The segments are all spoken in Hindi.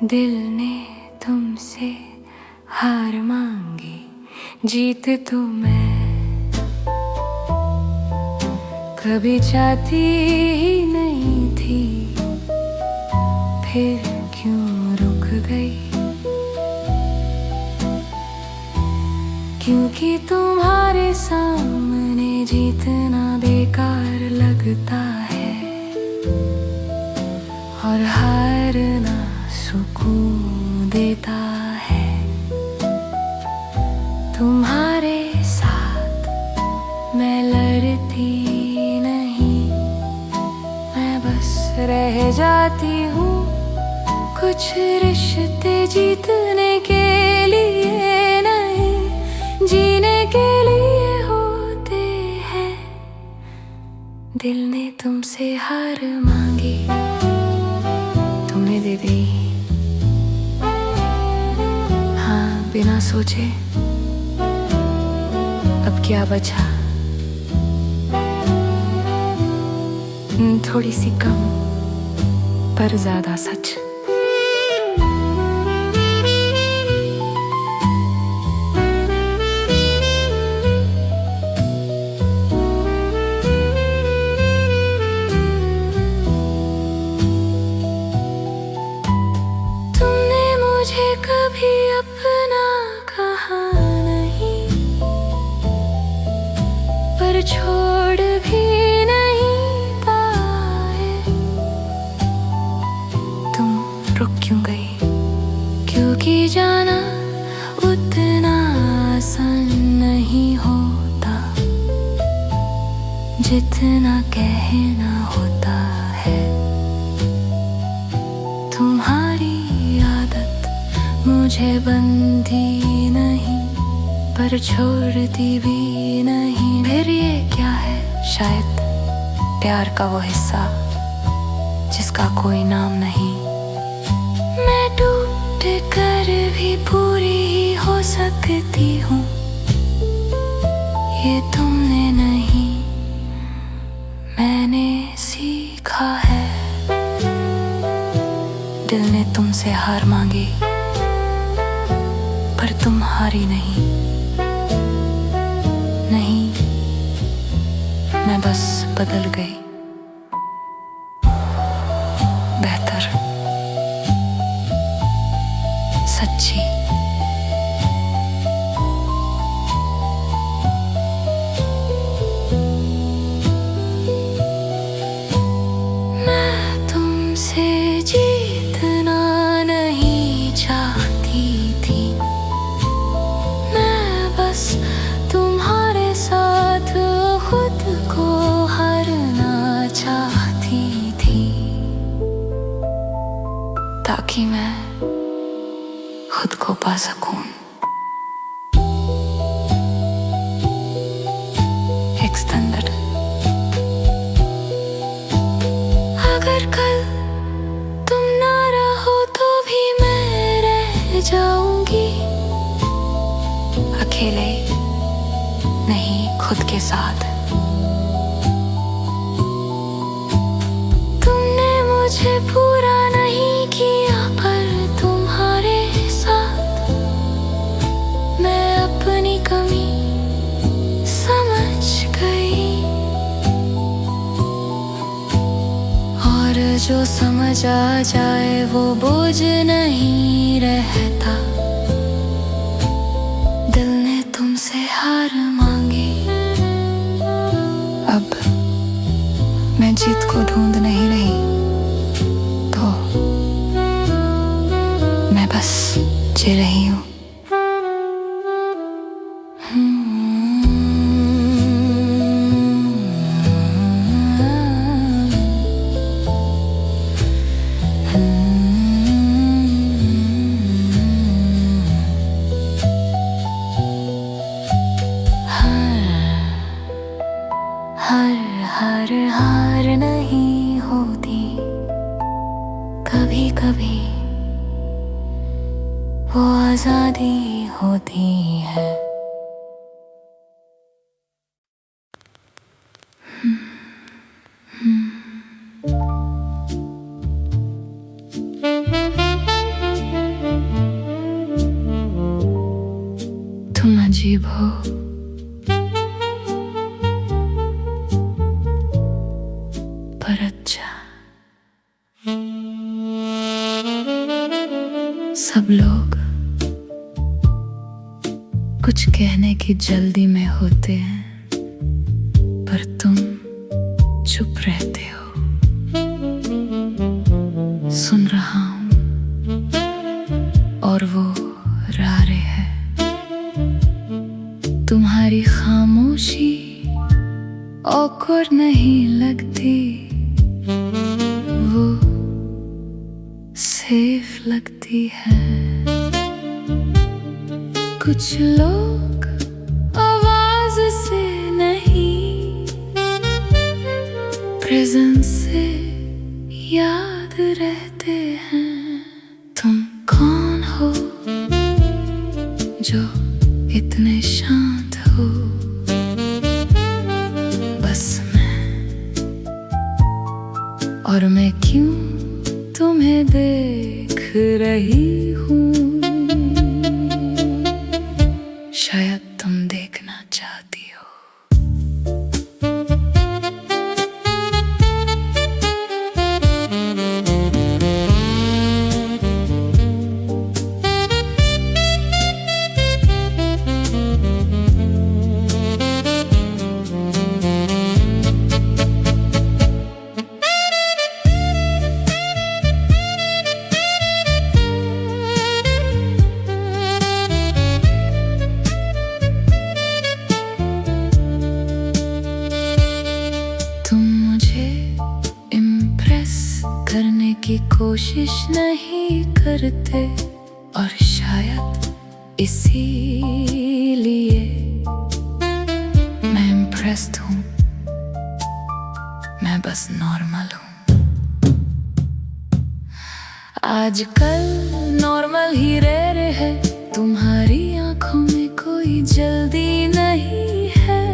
दिल ने तुमसे हार मांगी, जीत तो मैं कभी चाहती ही नहीं थी, फिर क्यों रुक गई? क्योंकि तुम्हारे सामने जीतना बेकार लगता है और हारना सुकून देता है। तुम्हारे साथ मैं लड़ती नहीं, मैं बस रह जाती हूँ। कुछ रिश्ते जीतने के लिए नहीं, जीने के लिए होते हैं। दिल ने तुमसे हार मांगी, तुमने दे दी हाँ बिना सोचे। अब क्या बचा? थोड़ी सी कम पर ज्यादा सच। तुमने मुझे कभी अपना कहा नहीं, पर छोड़ भी नहीं पाए। तुम रुक क्यों गई? क्योंकि जाना उतना आसान नहीं होता जितना कहना होता है। तुम्हारी आदत मुझे बंदी नहीं, पर छोड़ती भी नहीं। फिर ये क्या है? शायद प्यार का वो हिस्सा जिसका कोई नाम नहीं। मैं टूट कर भी पूरी ही हो सकती हूँ, ये तुमने नहीं मैंने सीखा है। दिल ने तुमसे हार मांगी, पर तुम हारी नहीं। नहीं, मैं बस बदल गई, बेहतर, सच्ची। मैं तुमसे जीतना नहीं चाहती थी, मैं बस तुम्हारे साथ खुद को हारना चाहती थी, ताकि मैं खुद को पा सकूं। एक्सटेंडेड। अगर कल तुम ना रहो तो भी मैं रह जाऊंगी, अकेले नहीं, खुद के साथ। तुमने मुझे पूरा नहीं किया, पर तुम्हारे साथ मैं अपनी कमी समझ गई। और जो समझ आ जाए वो बोझ नहीं रहता। दिल ने तुमसे हार मांगी, अब मैं जीत को ढूंढ नहीं रही, तो मैं बस जी रही हूँ। हार नहीं होती, कभी कभी वो आजादी होती है। अजीब हो, पर अच्छा। सब लोग कुछ कहने की जल्दी में होते हैं, पर तुम चुप रहते हो। सुन रहा हूं और वो रारे है। तुम्हारी खामोशी ऑकवर्ड नहीं लगती, वो सेफ लगती है। कुछ लोग आवाज से नहीं, प्रेजेंस से याद रहते हैं। तुम कौन हो जो इतने शांत हो? बस मैं, और मैं क्यों तुम्हें देख रही हूँ? शायद तुम देखना चाहती हो। करने की कोशिश नहीं करते, और शायद इसीलिए मैं इम्प्रेस्ड हूँ। मैं बस नॉर्मल हूँ। आजकल नॉर्मल ही रेयर है। तुम्हारी आंखों में कोई जल्दी नहीं है,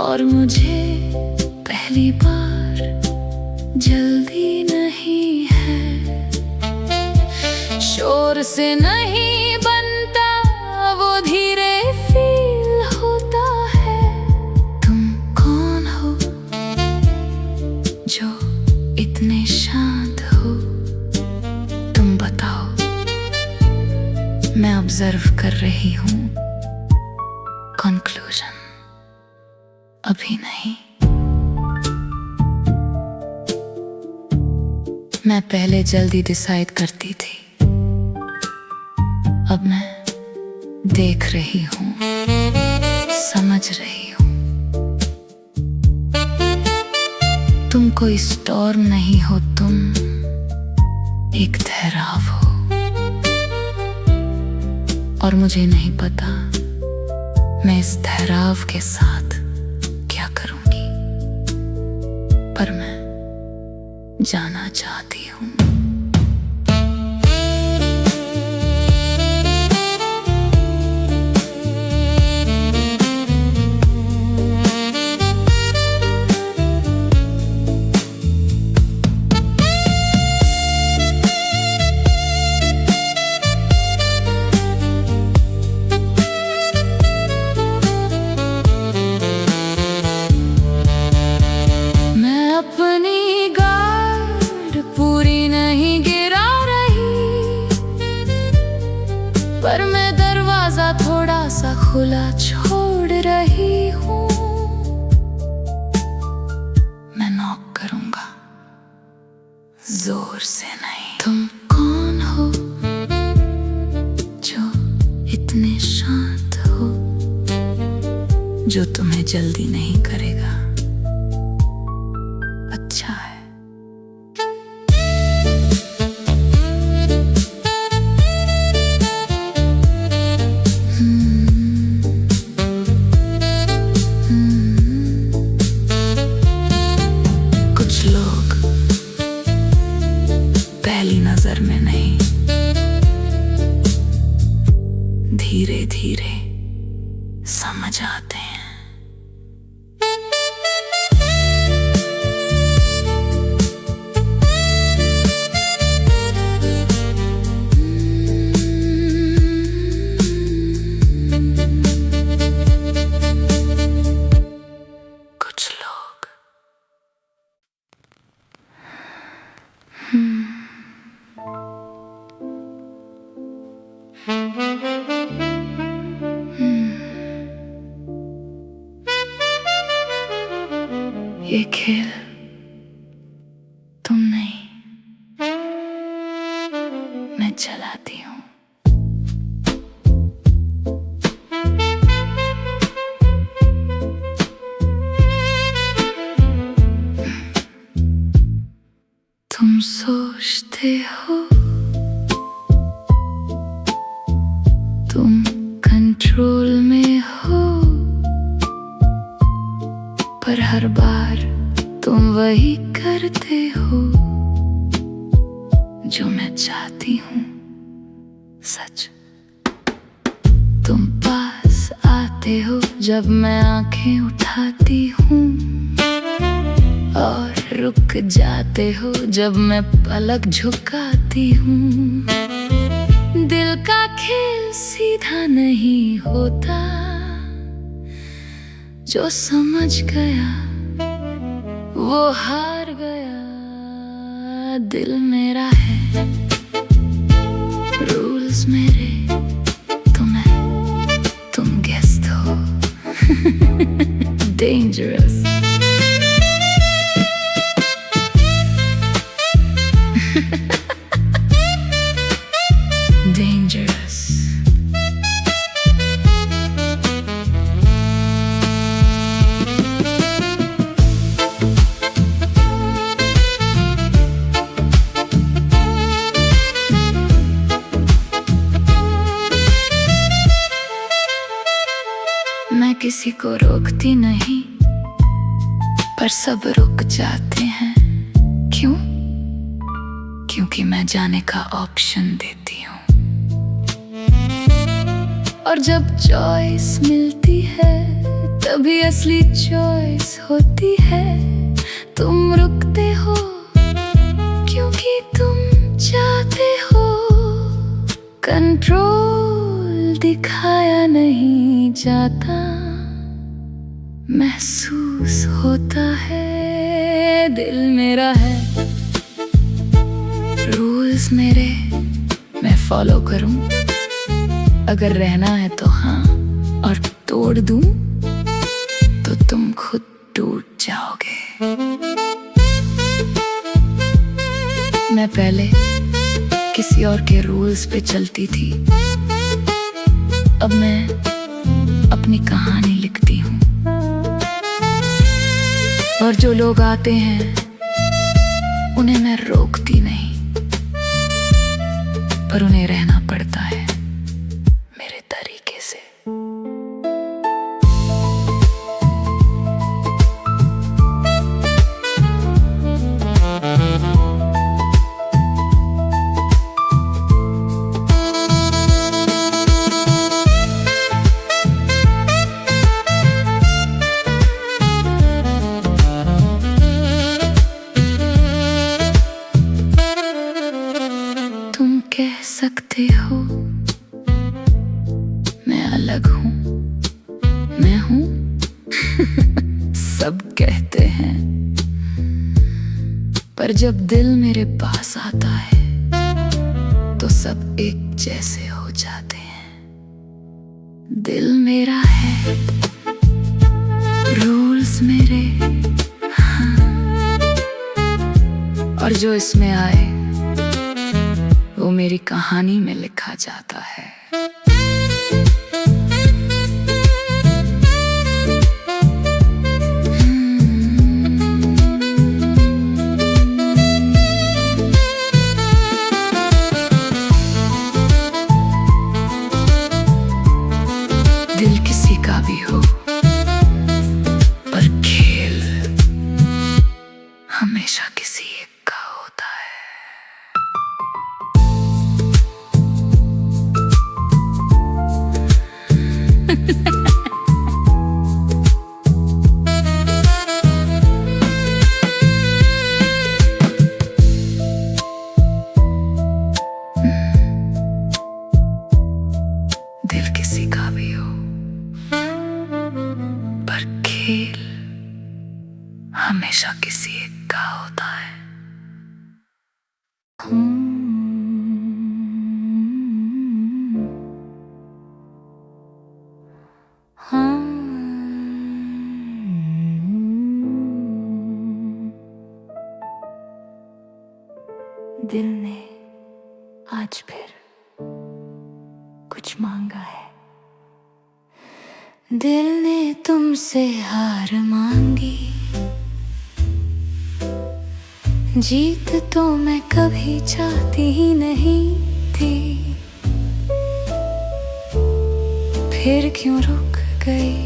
और मुझे पहली बार जल्दी नहीं है। शोर से नहीं बनता, वो धीरे फील होता है। तुम कौन हो जो इतने शांत हो? तुम बताओ। मैं ऑब्जर्व कर रही हूँ। कंक्लूजन अभी नहीं। मैं पहले जल्दी डिसाइड करती थी, अब मैं देख रही हूँ, समझ रही हूँ। तुम कोई स्टॉर्म नहीं हो, तुम एक ठहराव हो। और मुझे नहीं पता मैं इस ठहराव के साथ क्या करूँगी, पर मैं जाना चाहती हूँ। मैं अपनी पूरी नहीं गिरा रही, पर मैं दरवाजा थोड़ा सा खुला छोड़ रही हूँ। मैं नॉक करूंगा, जोर से नहीं। तुम कौन हो जो इतने शांत हो, जो तुम्हें जल्दी नहीं करेगा? अच्छा है। कुछ लोग पहली नजर में नहीं, धीरे धीरे समझ आते हैं। ये खेल तुम नहीं, मैं चलाती हूँ। तुम सोचते हो तुम कंट्रोल में हो, पर हर बार तुम वही करते हो जो मैं चाहती हूँ। सच, तुम पास आते हो जब मैं आंखें उठाती हूँ, और रुक जाते हो जब मैं पलक झुकाती हूँ। दिल का खेल सीधा नहीं होता, जो समझ गया वो हार गया। दिल मेरा है, रूल्स मेरे, तुम गेस्ट हो। डेंजरस। Dangerous. मैं किसी को रोकती नहीं, पर सब रुक जाते हैं। क्यों? क्योंकि मैं जाने का ऑप्शन देती हूँ, और जब चॉइस मिलती है तभी असली चॉइस होती है। तुम रुकते हो क्योंकि तुम चाहते हो, कंट्रोल दिखाया नहीं जाता, महसूस होता है। दिल मेरा है, रूल्स मेरे, मैं फॉलो करूं। अगर रहना है तो हाँ, और तोड़ दूं तो तुम खुद टूट जाओगे। मैं पहले किसी और के रूल्स पे चलती थी, अब मैं अपनी कहानी लिखती हूँ। और जो लोग आते हैं उन्हें मैं रोकती नहीं, पर उन्हें रहना पड़ता है मेरे तरीके से। तुम कह सकते हो मैं अलग हूँ, मैं हूँ। सब कहते हैं, पर जब दिल मेरे पास आता है तो सब एक जैसे हो जाते हैं। दिल मेरा है, रूल्स मेरे, हाँ। और जो इसमें आए वो मेरी कहानी में लिखा जाता है। दिल किसी का भी हो, पर खेल हमेशा किसी एक का होता है। दिल किसी का भी हो, पर खेल हमेशा किसी एक का होता है। हाँ। दिल ने आज फिर कुछ मांगा है। दिल ने तुमसे हार मांगी, जीत तो मैं कभी चाहती ही नहीं थी। फिर क्यों रुक गई,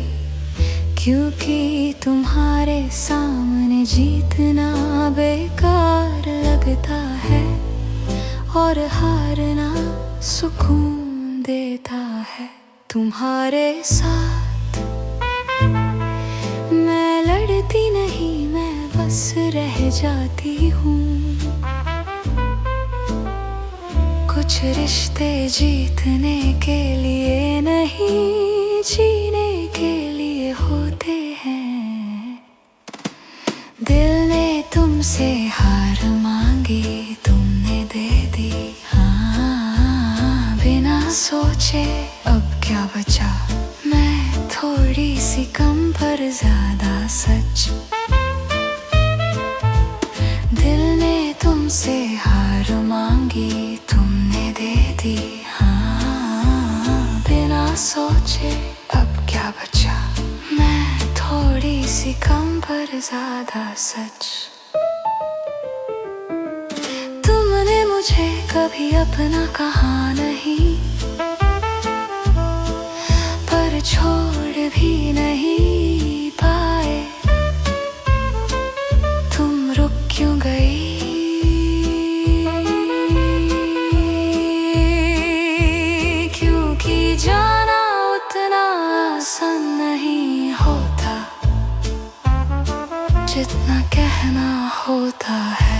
क्योंकि तुम्हारे सामने जीतना बेकार लगता है और हारना सुकून देता है। तुम्हारे साथ मैं लड़ती नहीं, मैं बस रह जाती हूँ। कुछ रिश्ते जीतने के लिए नहीं, जीने के लिए होते हैं। दिल ने तुमसे हार मांगी, तुमने दे दी हाँ बिना सोचे। अब क्या बचा, मैं थोड़ी सी कम पर ज्यादा सच। दिल ने तुमसे हार मांगी, तुमने दे दी हाँ बिना सोचे। अब क्या बचा, मैं थोड़ी सी कम पर ज्यादा सच। तुमने मुझे कभी अपना कहा नहीं, पर छोड़ भी नहीं पाए। तुम रुक क्यों गई, क्योंकि जाना उतना आसान नहीं होता जितना कहना होता है।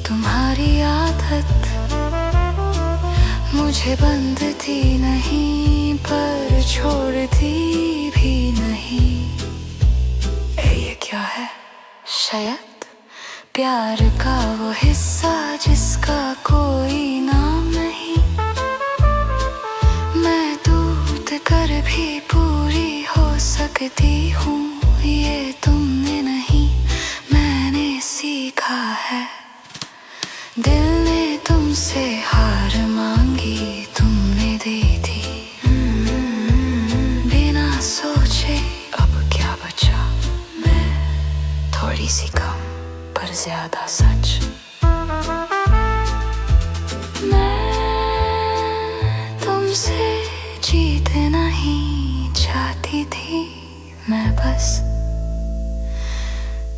तुम्हारी आदत मुझे बंधती नहीं, पर छोड़ती भी नहीं। ये क्या है, शायद प्यार का वो हिस्सा जिसका कोई नाम नहीं। मैं टूट कर भी पूरी हो सकती हूँ, ये तुमने नहीं मैंने सीखा है। दिल ने तुमसे हार मांगी, तुमने दे दी बिना सोचे। अब क्या बचा, मैं थोड़ी सी कम पर ज्यादा सच। मैं तुमसे जीतना ही चाहती थी, मैं बस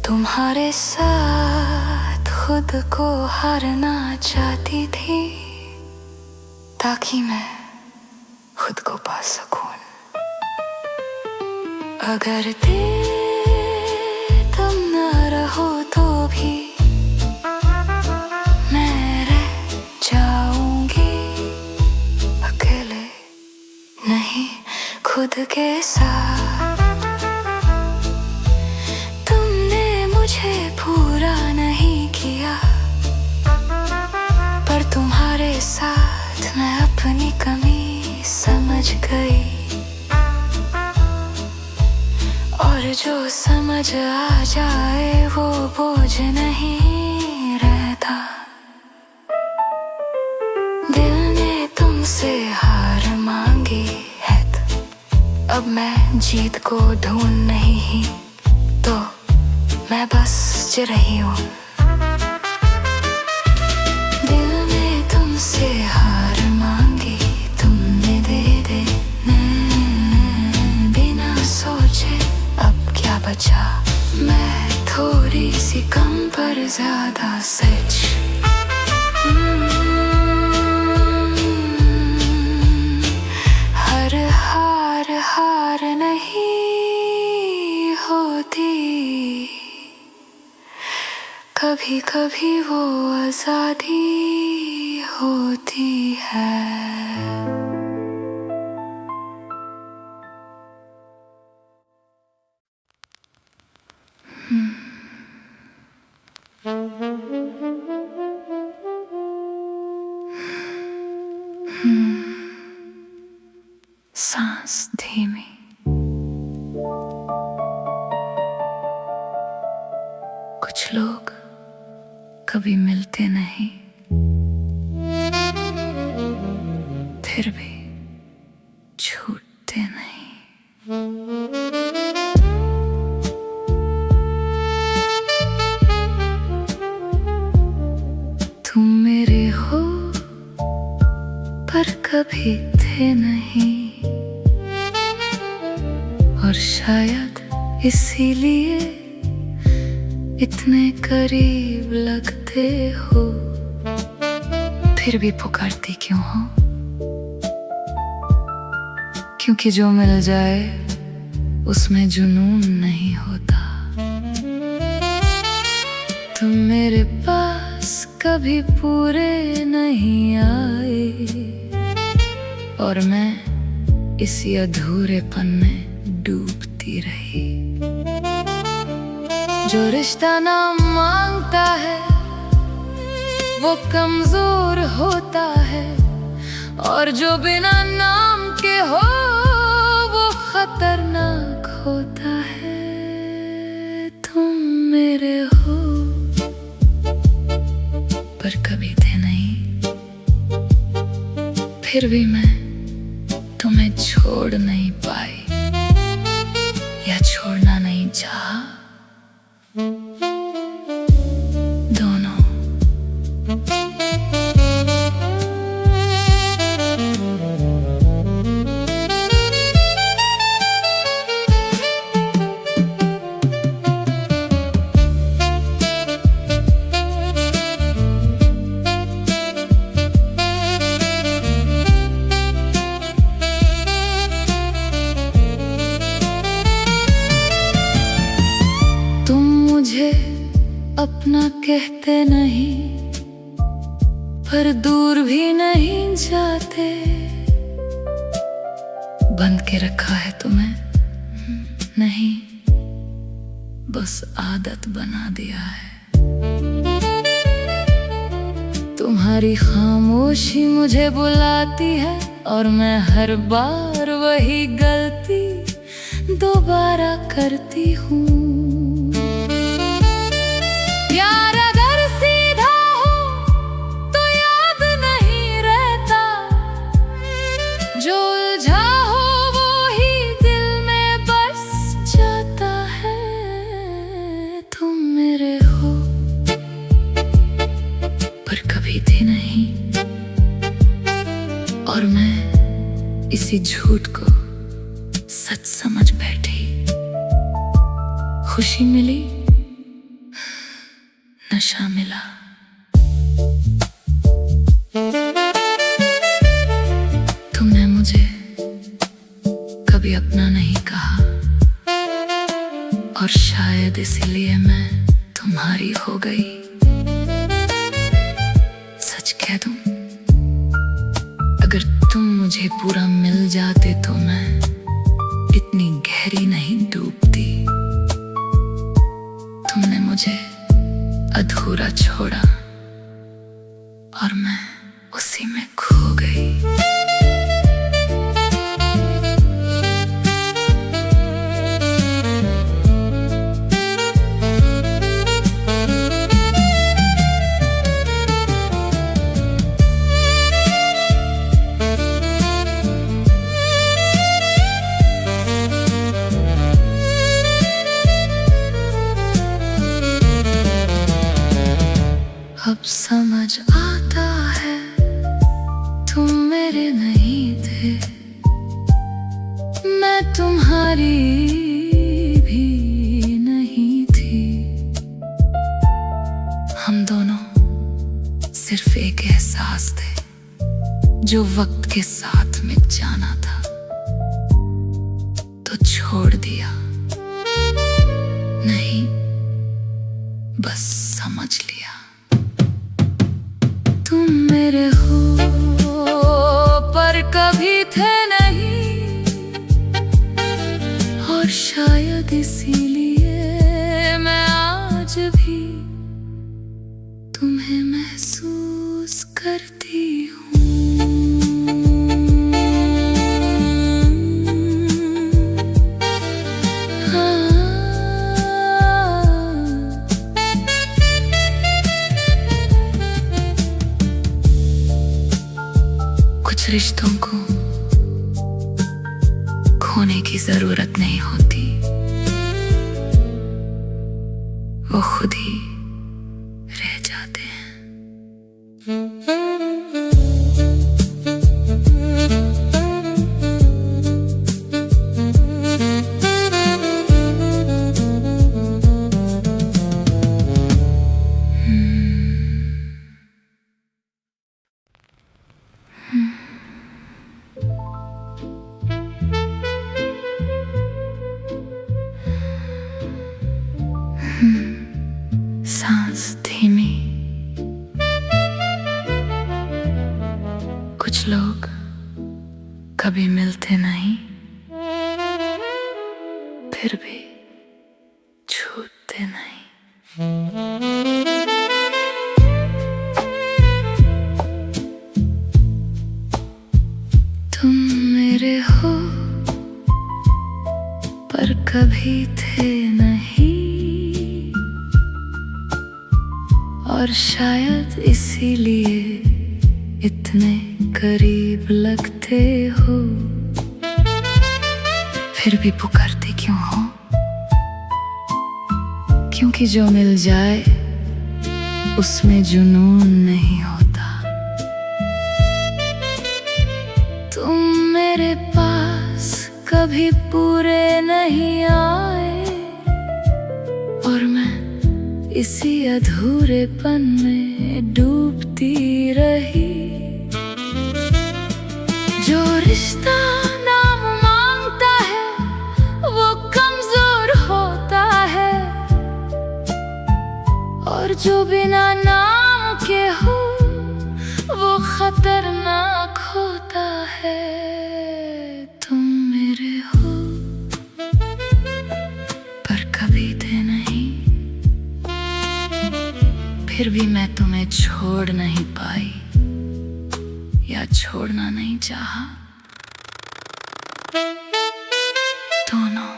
तुम्हारे साथ खुद को हारना चाहती थी, ताकि मैं खुद को पा सकूं। अगर तुम न रहो तो भी मैं रह जाऊंगी, अकेले नहीं खुद के साथ। तुमने मुझे पूरा नहीं किया, पर तुम्हारे साथ मैं अपनी कमी समझ गई। और जो समझ आ जाए वो बोझ नहीं रहता। दिल ने तुमसे हार मांगी है, अब मैं जीत को ढूंढ नहीं तो मैं बस जी रही हूँ। दिल ने तुमसे हार मांगी, तुमने दे दे बिना सोचे। अब क्या बचा, मैं थोड़ी सी कम पर ज्यादा सच। हर हार नहीं होती, कभी कभी वो आजादी होती है। सांस धीमी, कुछ लोग कभी मिलते नहीं, फिर भी छूटते नहीं। तुम मेरे हो पर कभी थे नहीं, और शायद इसीलिए इतने करीब लगते हो। फिर भी पुकारती क्यों हो? क्योंकि जो मिल जाए उसमें जुनून नहीं होता। तुम मेरे पास कभी पूरे नहीं आए, और मैं इसी अधूरेपन में डूबती रही। जो रिश्ता ना मांगता है वो कमजोर होता है, और जो बिना नाम के हो वो खतरनाक होता है। तुम मेरे हो पर कभी थे नहीं, फिर भी मैं तुम्हें छोड़ नहीं पाई या छोड़ना नहीं चाहा। दोनों मुझे अपना कहते नहीं, पर दूर भी नहीं जाते। बंद के रखा है तुम्हें? नहीं, बस आदत बना दिया है। तुम्हारी खामोशी मुझे बुलाती है, और मैं हर बार वही गलती दोबारा करती हूँ। यार अगर सीधा हो तो याद नहीं रहता, जो उलझा हो वो ही दिल में बस जाता है। तुम मेरे हो पर कभी थे नहीं, और मैं इसी झूठ को सच समझ बैठी। खुशी मिली, नशा मिला। तुमने मुझे कभी अपना नहीं कहा, और शायद इसीलिए मैं तुम्हारी हो गई। सच कह दूं, अगर तुम मुझे पूरा मिल जाते तो मैं इतनी गहरी नहीं डूबती। तुमने मुझे अधूरा छोड़ा, और मैं उसी में खो गई। अब समझ आता है तुम मेरे नहीं थे, मैं तुम्हारी भी नहीं थी। हम दोनों सिर्फ एक एहसास थे जो वक्त के साथ मिट जाना था, तो छोड़ दिया नहीं, बस समझ लिया। तुम मेरे हो पर कभी थे नहीं, और शायद इसीलिए मैं आज भी तुम्हें महसूस करती हूँ। रिश्तों को खोने की जरूरत नहीं होती, वो खुद ही रह जाते हैं। सांस धीमी। कुछ लोग कभी मिलते नहीं, फिर भी छूटते नहीं। तुम मेरे हो पर कभी थे नहीं, और शायद इसीलिए इतने करीब लगते हो। फिर भी पुकारते क्यों हो? क्योंकि जो मिल जाए उसमें जुनून नहीं होता। तुम मेरे पास कभी पूरे नहीं आए, और मैं इसी अधूरेपन में डूबती रही। जो रिश्ता नाम मांगता है वो कमजोर होता है, और जो बिना नाम के हो वो खतरनाक होता है। तुम मेरे हो पर कभी थे नहीं, फिर भी मैं तुम्हें छोड़ नहीं पाई या छोड़ना नहीं चाहा। दोनों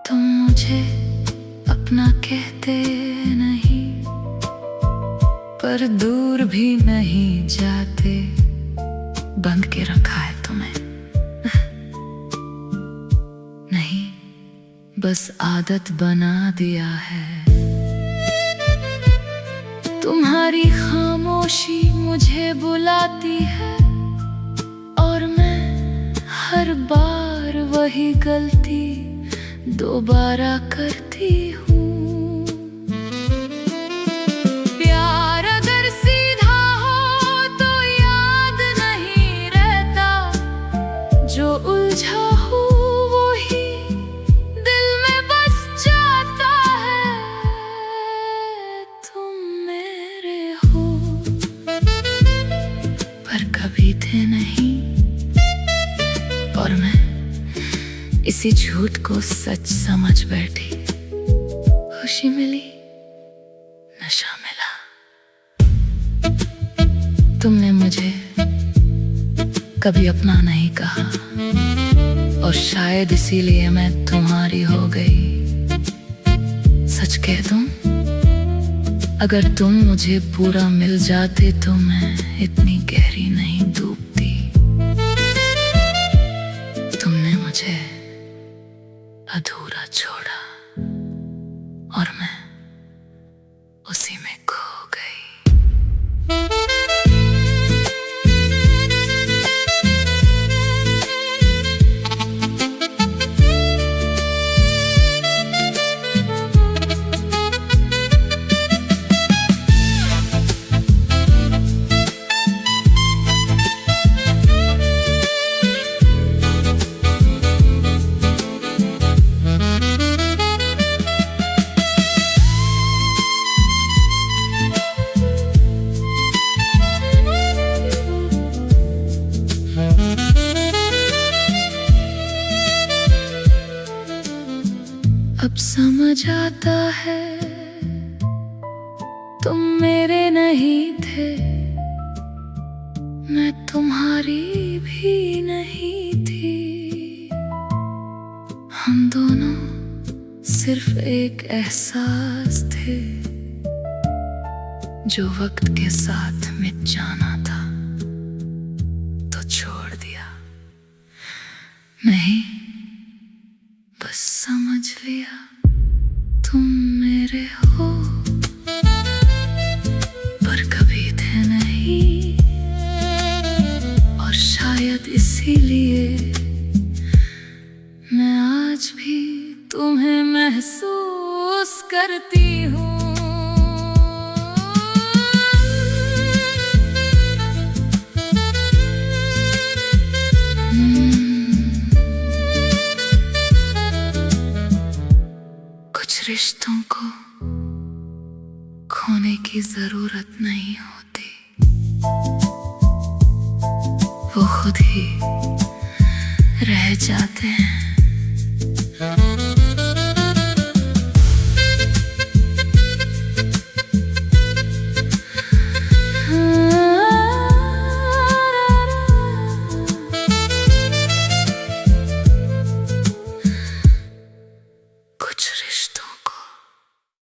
तुम मुझे अपना कहते नहीं, पर दूर भी नहीं जाते। बंद के रखा है तुम्हें नहीं, बस आदत बना दिया है। तुम्हारी खामोशी मुझे बुलाती है, और मैं हर बार वही गलती दोबारा करती हूँ। प्यार अगर सीधा हो तो याद नहीं रहता, जो उलझा हो वो ही दिल में बस जाता है। तुम मेरे हो पर कभी थे नहीं, और मैं इसी झूठ को सच समझ बैठी। खुशी मिली, नशा मिला। तुमने मुझे कभी अपना नहीं कहा, और शायद इसीलिए मैं तुम्हारी हो गई। सच कह दूं, अगर तुम मुझे पूरा मिल जाते तो मैं इतनी गहरी नहीं डूबती। तुमने मुझे अधूरा छोड़ा, और मैं उसी में खो गई। समझ आता है तुम मेरे नहीं थे, मैं तुम्हारी भी नहीं थी। हम दोनों सिर्फ एक एहसास थे जो वक्त के साथ मिट जाना था तो छोड़ दिया। नहीं, बस समझ लिया तुम मेरे हो पर कभी थे नहीं, और शायद इसीलिए मैं आज भी तुम्हें महसूस करती हूँ। कुछ रिश्तों को खोने की जरूरत नहीं होती, वो खुद ही रह जाते हैं।